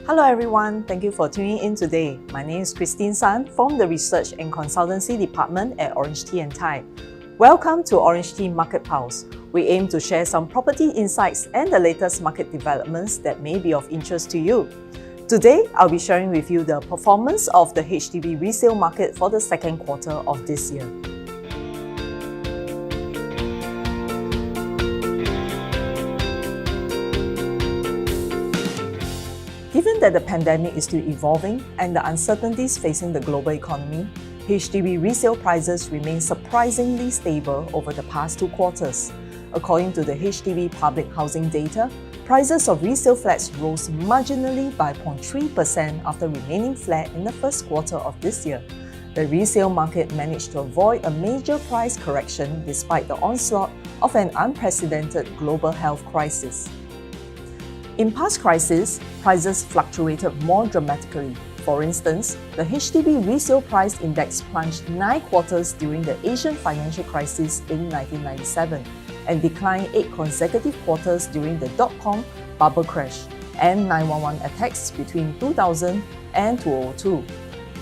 Hello everyone, thank you for tuning in today. My name is Christine San from the Research and Consultancy Department at OrangeTee and Thai. Welcome to OrangeTee Market Pulse. We aim to share some property insights and the latest market developments that may be of interest to you. Today, I'll be sharing with you the performance of the HDB resale market for the second quarter of this year. Given that the pandemic is still evolving and the uncertainties facing the global economy, HDB resale prices remain surprisingly stable over the past 2 quarters. According to the HDB public housing data, prices of resale flats rose marginally by 0.3% after remaining flat in the first quarter of this year. The resale market managed to avoid a major price correction despite the onslaught of an unprecedented global health crisis. In past crises, prices fluctuated more dramatically. For instance, the HDB Resale Price Index plunged 9 quarters during the Asian financial crisis in 1997 and declined 8 consecutive quarters during the dot-com bubble crash and 9/11 attacks between 2000 and 2002.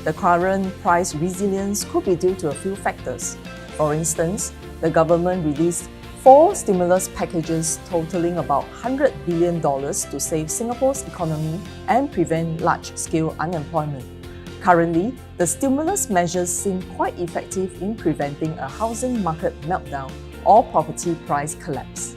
The current price resilience could be due to a few factors. For instance, the government released 4 stimulus packages totaling about $100 billion to save Singapore's economy and prevent large-scale unemployment. Currently, the stimulus measures seem quite effective in preventing a housing market meltdown or property price collapse.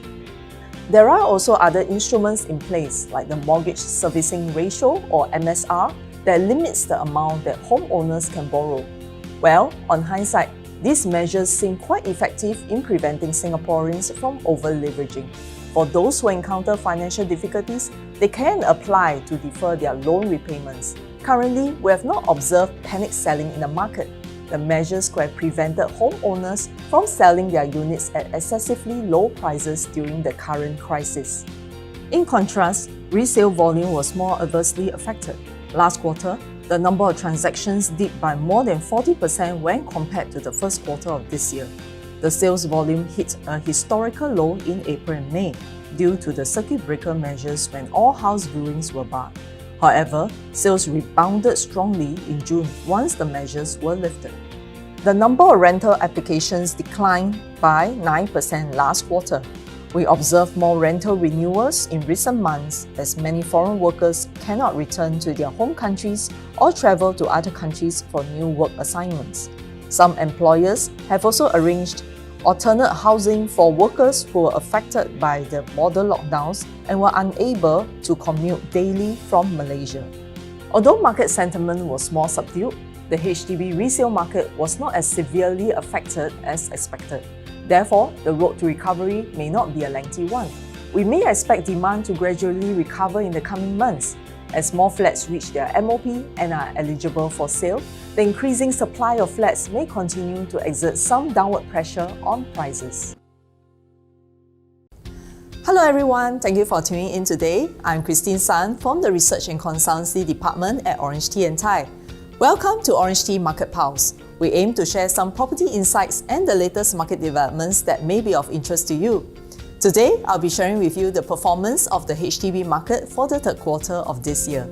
There are also other instruments in place, like the Mortgage Servicing Ratio or MSR, that limits the amount that homeowners can borrow. Well, on hindsight, these measures seem quite effective in preventing Singaporeans from over-leveraging. For those who encounter financial difficulties, they can apply to defer their loan repayments. Currently, we have not observed panic selling in the market. The measures could have prevented homeowners from selling their units at excessively low prices during the current crisis. In contrast, resale volume was more adversely affected. Last quarter, the number of transactions dipped by more than 40% when compared to the first quarter of this year. The sales volume hit a historical low in April and May due to the circuit breaker measures when all house viewings were barred. However, sales rebounded strongly in June once the measures were lifted. The number of rental applications declined by 9% last quarter. We observed more rental renewals in recent months as many foreign workers cannot return to their home countries or travel to other countries for new work assignments. Some employers have also arranged alternate housing for workers who were affected by the border lockdowns and were unable to commute daily from Malaysia. Although market sentiment was more subdued, the HDB resale market was not as severely affected as expected. Therefore, the road to recovery may not be a lengthy one. We may expect demand to gradually recover in the coming months. As more flats reach their MOP and are eligible for sale, the increasing supply of flats may continue to exert some downward pressure on prices. Hello everyone, thank you for tuning in today. I'm Christine San from the Research and Consultancy Department at OrangeTee and Thai. Welcome to OrangeTee Market Pulse. We aim to share some property insights and the latest market developments that may be of interest to you. Today, I'll be sharing with you the performance of the HDB market for the third quarter of this year.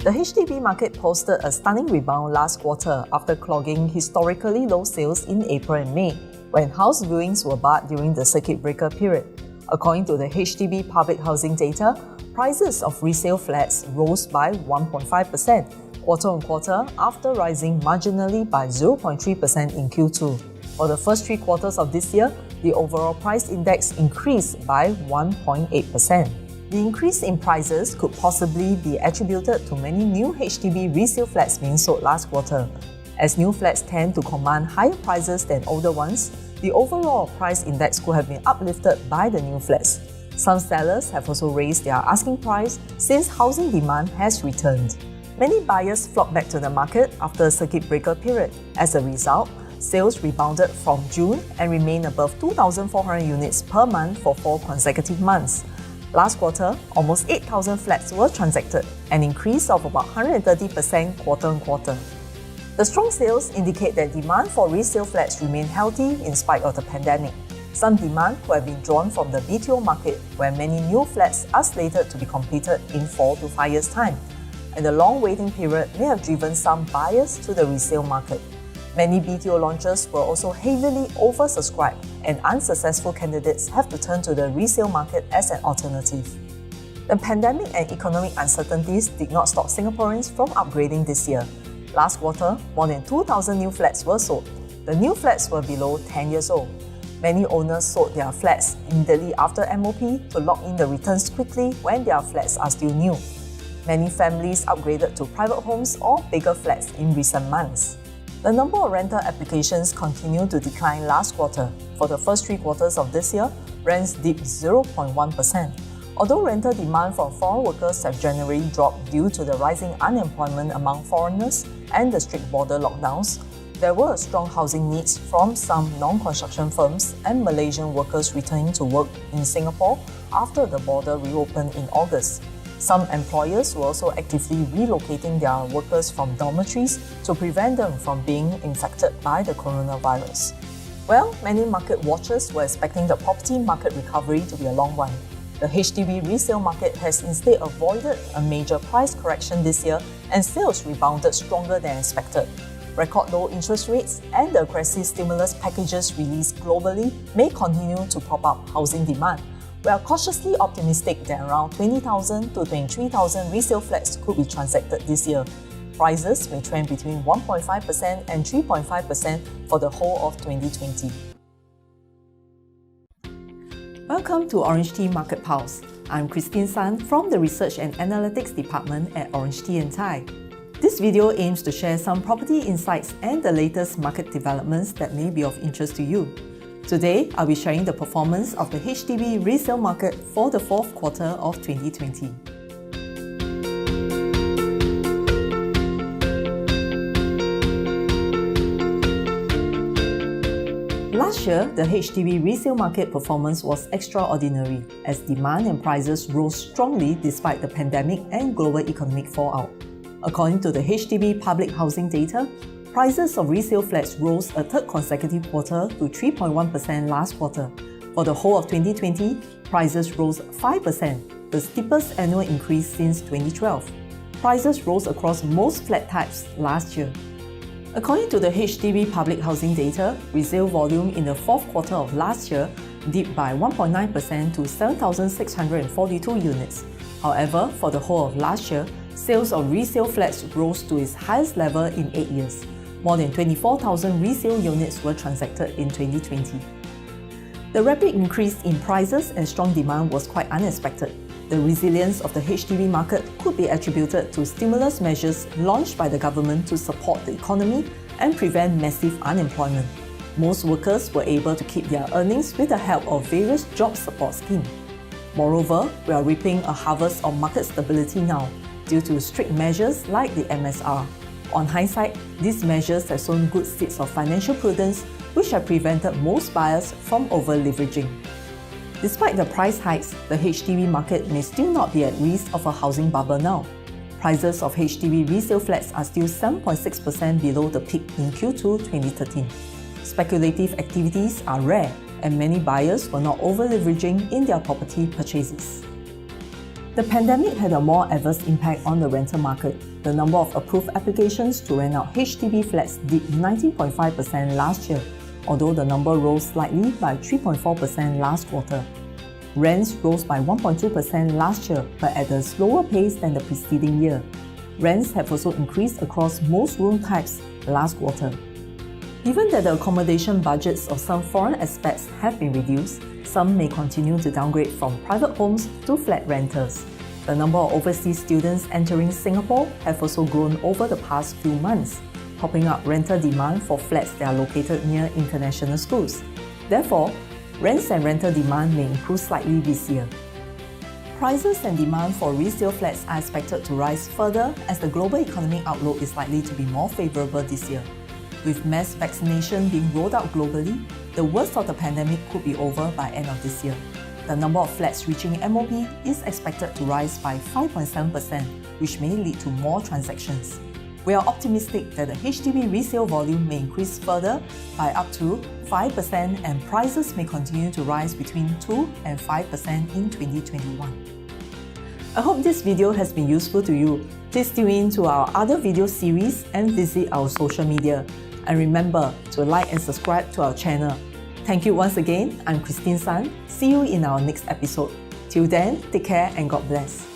The HDB market posted a stunning rebound last quarter after clogging historically low sales in April and May, when house viewings were barred during the circuit breaker period. According to the HDB public housing data, prices of resale flats rose by 1.5% quarter-on-quarter after rising marginally by 0.3% in Q2. For the first 3 quarters of this year, the overall price index increased by 1.8%. The increase in prices could possibly be attributed to many new HDB resale flats being sold last quarter. As new flats tend to command higher prices than older ones, the overall price index could have been uplifted by the new flats. Some sellers have also raised their asking price since housing demand has returned. Many buyers flocked back to the market after a circuit breaker period. As a result, sales rebounded from June and remained above 2,400 units per month for 4 consecutive months. Last quarter, almost 8,000 flats were transacted, an increase of about 130% quarter-on-quarter. The strong sales indicate that demand for resale flats remain healthy in spite of the pandemic. Some demand could have been drawn from the BTO market, where many new flats are slated to be completed in 4 to 5 years' time, and the long waiting period may have driven some buyers to the resale market. Many BTO launches were also heavily oversubscribed, and unsuccessful candidates have to turn to the resale market as an alternative. The pandemic and economic uncertainties did not stop Singaporeans from upgrading this year. Last quarter, more than 2,000 new flats were sold. The new flats were below 10 years old. Many owners sold their flats immediately after MOP to lock in the returns quickly when their flats are still new. Many families upgraded to private homes or bigger flats in recent months. The number of rental applications continued to decline last quarter. For the first 3 quarters of this year, rents dipped 0.1%. Although rental demand from foreign workers have generally dropped due to the rising unemployment among foreigners and the strict border lockdowns, there were strong housing needs from some non-construction firms and Malaysian workers returning to work in Singapore after the border reopened in August. Some employers were also actively relocating their workers from dormitories to prevent them from being infected by the coronavirus. Well, many market watchers were expecting the property market recovery to be a long one. The HDB resale market has instead avoided a major price correction this year, and sales rebounded stronger than expected. Record low interest rates and the aggressive stimulus packages released globally may continue to prop up housing demand. We are cautiously optimistic that around 20,000 to 23,000 resale flats could be transacted this year. Prices may trend between 1.5% and 3.5% for the whole of 2020. Welcome to OrangeTee Market Pulse. I'm Christine San from the Research and Analytics Department at OrangeTee & Thai. This video aims to share some property insights and the latest market developments that may be of interest to you. Today, I'll be sharing the performance of the HDB resale market for the 4th quarter of 2020. Last year, the HDB resale market performance was extraordinary as demand and prices rose strongly despite the pandemic and global economic fallout. According to the HDB public housing data, prices of resale flats rose a third consecutive quarter to 3.1% last quarter. For the whole of 2020, prices rose 5%, the steepest annual increase since 2012. Prices rose across most flat types last year. According to the HDB public housing data, resale volume in the 4th quarter of last year dipped by 1.9% to 7,642 units. However, for the whole of last year, sales of resale flats rose to its highest level in 8 years. More than 24,000 resale units were transacted in 2020. The rapid increase in prices and strong demand was quite unexpected. The resilience of the HDB market could be attributed to stimulus measures launched by the government to support the economy and prevent massive unemployment. Most workers were able to keep their earnings with the help of various job support schemes. Moreover, we are reaping a harvest of market stability now, due to strict measures like the MSR. On hindsight, these measures have sown good seeds of financial prudence, which have prevented most buyers from over-leveraging. Despite the price hikes, the HDB market may still not be at risk of a housing bubble now. Prices of HDB resale flats are still 7.6% below the peak in Q2 2013. Speculative activities are rare, and many buyers were not over-leveraging in their property purchases. The pandemic had a more adverse impact on the rental market. The number of approved applications to rent out HDB flats dipped 19.5% last year, although the number rose slightly by 3.4% last quarter. Rents rose by 1.2% last year, but at a slower pace than the preceding year. Rents have also increased across most room types last quarter. Given that the accommodation budgets of some foreign expats have been reduced, some may continue to downgrade from private homes to flat renters. The number of overseas students entering Singapore have also grown over the past few months, propping up rental demand for flats that are located near international schools. Therefore, rents and rental demand may improve slightly this year. Prices and demand for resale flats are expected to rise further as the global economic outlook is likely to be more favourable this year. With mass vaccination being rolled out globally, the worst of the pandemic could be over by end of this year. The number of flats reaching MOP is expected to rise by 5.7%, which may lead to more transactions. We are optimistic that the HDB resale volume may increase further by up to 5% and prices may continue to rise between 2 and 5% in 2021. I hope this video has been useful to you. Please tune in to our other video series and visit our social media. And remember to like and subscribe to our channel. Thank you once again. I'm Christine Sun. See you in our next episode. Till then, take care and God bless.